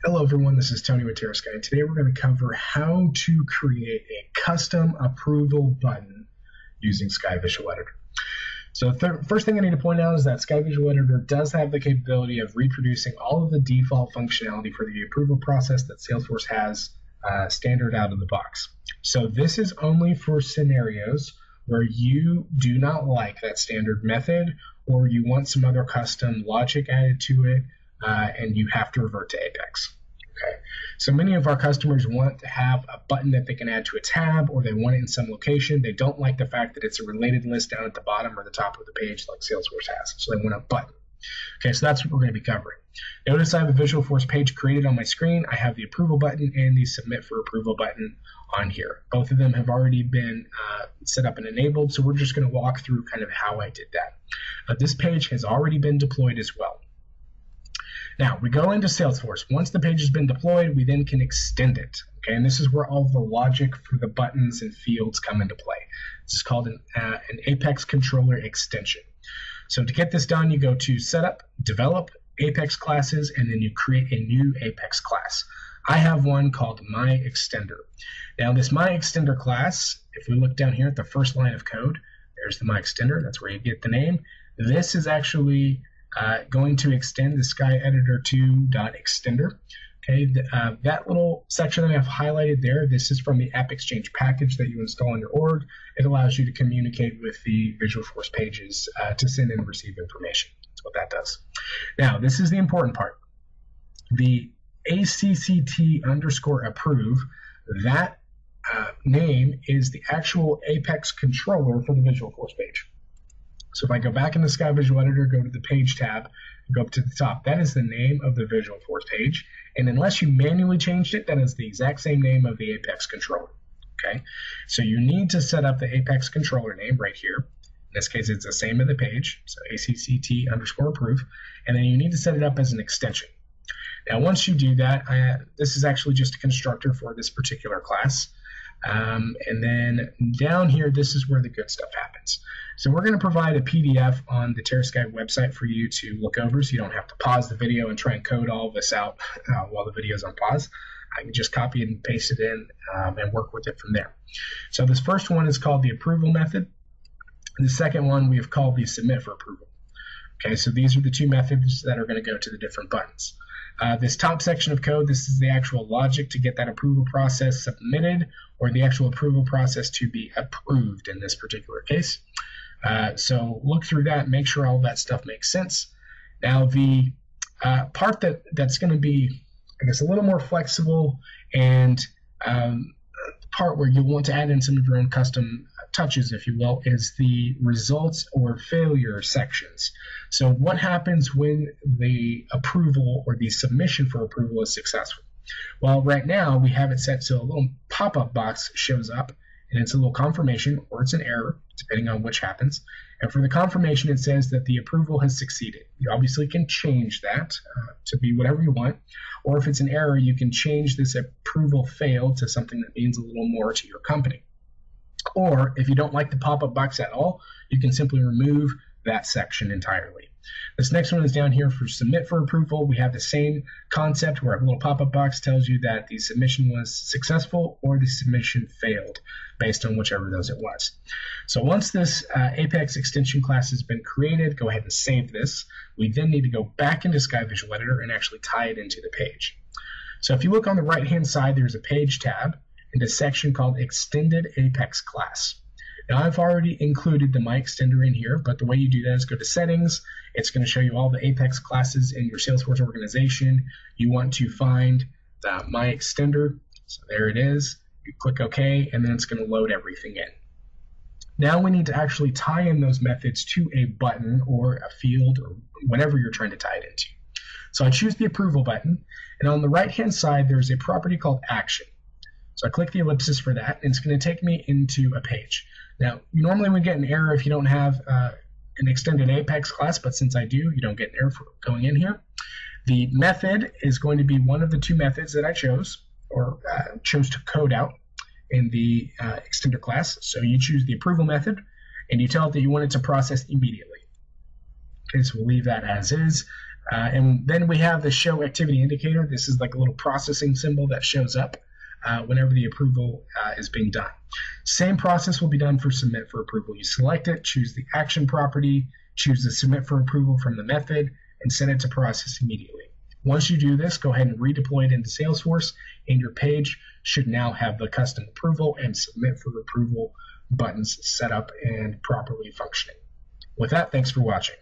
Hello everyone, this is Tony with Sky, and today we're going to cover how to create a custom approval button using SkyVisualEditor. So first thing I need to point out is that SkyVisualEditor does have the capability of reproducing all of the default functionality for the approval process that Salesforce has standard out of the box. So this is only for scenarios where you do not like that standard method or you want some other custom logic added to it, and you have to revert to Apex. Okay, so many of our customers want to have a button that they can add to a tab, or they want it in some location. They don't like the fact that it's a related list down at the bottom or the top of the page like Salesforce has, so they want a button. Okay, so that's what we're going to be covering. Notice I have a Visualforce page created on my screen. I have the approval button and the submit for approval button on here. Both of them have already been set up and enabled, so we're just going to walk through kind of how I did that. This page has already been deployed as well. Now, we go into Salesforce. Once the page has been deployed, we then can extend it. Okay, and this is where all the logic for the buttons and fields come into play. This is called an Apex controller extension. So to get this done, you go to Setup, Develop, Apex Classes, and then you create a new Apex class. I have one called My Extender. Now, this My Extender class, if we look down here at the first line of code, there's the My Extender. That's where you get the name. This is actually going to extend the SkyEditor2.extender. Okay, that little section that I have highlighted there, this is from the AppExchange package that you install in your org. It allows you to communicate with the Visualforce pages to send and receive information. That's what that does. Now, this is the important part. The ACCT_approve, that name is the actual Apex controller for the Visualforce page. So if I go back into SkyVisualEditor, go to the Page tab, go up to the top, that is the name of the Visualforce page. And unless you manually changed it, that is the exact same name of the Apex controller. Okay, so you need to set up the Apex controller name right here. In this case, it's the same as the page, so ACCT_approve, and then you need to set it up as an extension. Now, once you do that, this is actually just a constructor for this particular class. And then down here, this is where the good stuff happens. So we're going to provide a PDF on the TerraSky website for you to look over, so you don't have to pause the video and try and code all of this out while the video is on pause. I can just copy it and paste it in and work with it from there. So this first one is called the approval method. The second one we have called the submit for approval. Okay, so these are the two methods that are going to go to the different buttons. This top section of code, this is the actual logic to get that approval process submitted, or the actual approval process to be approved in this particular case. So look through that, make sure all that stuff makes sense. Now, the part that's going to be, I guess, a little more flexible, and part where you'll want to add in some of your own custom touches, if you will, is the results or failure sections. So what happens when the approval or the submission for approval is successful? Well, right now we have it set so a little pop-up box shows up, and it's a little confirmation, or it's an error, depending on which happens. And for the confirmation, it says that the approval has succeeded. You obviously can change that to be whatever you want, or if it's an error, you can change this approval failed to something that means a little more to your company. Or if you don't like the pop-up box at all, you can simply remove that section entirely. This next one is down here for submit for approval. We have the same concept where a little pop-up box tells you that the submission was successful or the submission failed, based on whichever of those it was. So once this Apex extension class has been created, go ahead and save this. We then need to go back into SkyVisualEditor and actually tie it into the page. So if you look on the right-hand side, there's a page tab and a section called Extended Apex Class. Now, I've already included the My Extender in here, but the way you do that is go to Settings. It's going to show you all the Apex classes in your Salesforce organization. You want to find the My Extender. So there it is. You click OK, and then it's going to load everything in. Now we need to actually tie in those methods to a button or a field or whatever you're trying to tie it into. So I choose the approval button, and on the right-hand side, there's a property called Action. So I click the ellipsis for that, and it's going to take me into a page. Now, you normally would get an error if you don't have an extended Apex class, but since I do, you don't get an error for going in here. The method is going to be one of the two methods that I chose, or chose to code out in the extender class. So you choose the approval method, and you tell it that you want it to process immediately. Okay, so we'll leave that as is. And then we have the show activity indicator. This is like a little processing symbol that shows up whenever the approval is being done. Same process will be done for submit for approval. You select it, choose the action property, choose the submit for approval from the method, and send it to process immediately. Once you do this, go ahead and redeploy it into Salesforce, and your page should now have the custom approval and submit for approval buttons set up and properly functioning. With that, thanks for watching.